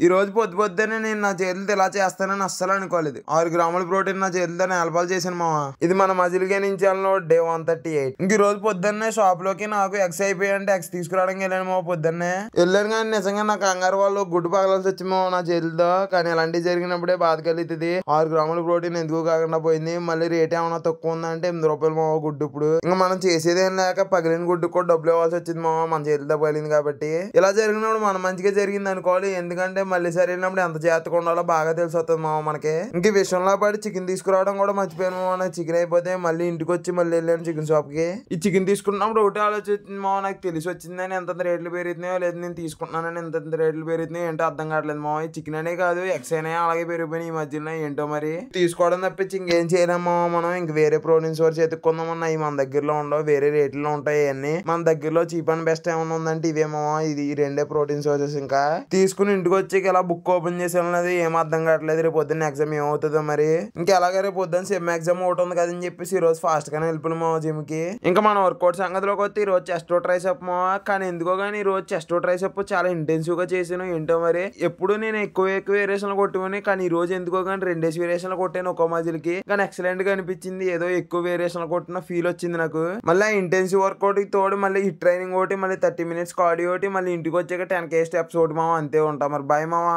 ఈ రోజు పొద్దున్నే నేను నా చేతులతో ఇలా చేస్తానని అస్సలు అనుకోలేదు. 6 గ్రాముల ప్రోటీన్ నా చేతులతో నేలపాలు చేశాను మావా. ఇది మన మజిల్ గెయినింగ్ ఛానల్ డే 138. ఇంక ఈ రోజు పొద్దున్నే షాప్ లోకి నాకు ఎగ్స్ అయిపోయాయంటే ఎగ్స్ తీసుకురావడానికి వెళ్ళాను మావా. పొద్దున్నే వెళ్ళాను కానీ నిజంగా నా కంగారు వాళ్ళు గుడ్డు పగలాల్సి వచ్చి మావా నా చేతులతో. కానీ ఇలాంటివి జరిగినప్పుడే బాధ కలుగుతుంది. 6 గ్రాముల ప్రోటీన్ ఎందుకు కాకుండా పోయింది. మళ్ళీ రేట్ ఏమైనా తక్కువ ఉందంటే 8 రూపాయలు మావా గుడ్డు. ఇప్పుడు ఇంకా మనం చేసేదేం లేక పగిలిన గుడ్డు కూడా డబ్బులు ఇవ్వాల్సి వచ్చింది మావా. మన చేతులతో పగిలింది కాబట్టి ఇలా జరిగినప్పుడు మనం మంచిగా జరిగింది అనుకోవాలి. ఎందుకంటే మళ్ళీ సరైనప్పుడు ఎంత జాగ్రత్తగా ఉండాలో బాగా తెలిసి వస్తుంది మామ మనకి. ఇంక విషయంలో పడి చికెన్ తీసుకురావడం కూడా మర్చిపోయాను మామ. నాకు చికెన్ అయిపోతే మళ్ళీ ఇంటికి వచ్చి మళ్ళీ వెళ్ళాను చికెన్ షాప్ కి. ఈ చికెన్ తీసుకున్నప్పుడు ఒకటి ఆలోచించింది మామ, నాకు తెలిసి వచ్చిందని ఎంత రేట్లు పెరుగుతున్నాయో లేదు నేను తీసుకుంటున్నానని ఎంత రేట్లు పెరుగుతున్నాయో ఏంటో అర్థం కావట్లేదు మామ. ఈ చికెన్ అనే కాదు ఎగ్స్ అయినా అలాగే పెరిగిపోయినాయి ఈ మధ్యలో. ఏంటో మరి తీసుకోవడం తప్పించి ఇంకేం చేయలేము మనం. ఇంక వేరే ప్రోటీన్ సోర్స్ ఎత్తుకుందామన్నా ఈ మన దగ్గరలో ఉండవు, వేరే రేట్లో ఉంటాయి అన్ని. మన దగ్గరలో చీప్ అండ్ బెస్ట్ ఏమన్నా ఉందంటే ఇవేమో ఇది రెండే ప్రోటీన్ సోర్సెస్. ఇంకా తీసుకుని ఇంటికి వచ్చి ఇలా బుక్ ఓపెన్ చేసేది ఏం అర్థం కావట్లేదు. రేపు పొద్దున్న ఎగ్జామ్ ఏమవుతుందో మరి. ఇంకా అలాగే రేపు పొద్దున్న సెమ్ ఎగ్జామ్ ఒకటి ఉంది కదని చెప్పేసి ఈ రోజు ఫాస్ట్ గానే వెళ్ళిపోయాము జిమ్ కి. ఇంకా మన వర్కౌట్ సంగతిలోకి వస్తే ఈ రోజు చెస్ట్ ట్రైసెప్ కానీ ఎందుకో కానీ ఈ రోజు చెస్ట్ ట్రైసెప్ చాలా ఇంటెన్సివ్ గా చేసాను. ఏంటో మరి ఎప్పుడు నేను ఎక్కువ వేరియేషన్లు కొట్టుకుని, కానీ ఈ రోజు ఎందుకో కానీ 2 వేరియేషన్లు కొట్టాను ఒక్కో మజిల్ కి. కానీ ఎక్సలెంట్ గా అనిపించింది. ఏదో ఎక్కువ వేరియేషన్లు కొట్టిన ఫీల్ వచ్చింది నాకు. మళ్ళీ ఇంటెన్సివ్ వర్కౌట్ కి తోడు మళ్ళీ హిట్ ట్రైనింగ్ ఒకటి, మళ్ళీ 30 minutes కార్డియో ఒకటి, మళ్ళీ ఇంటికి వచ్చాక 10K స్టెప్స్ ఒకటి మామ. అంతే ఉంటా మరి. బాయ్ మామ.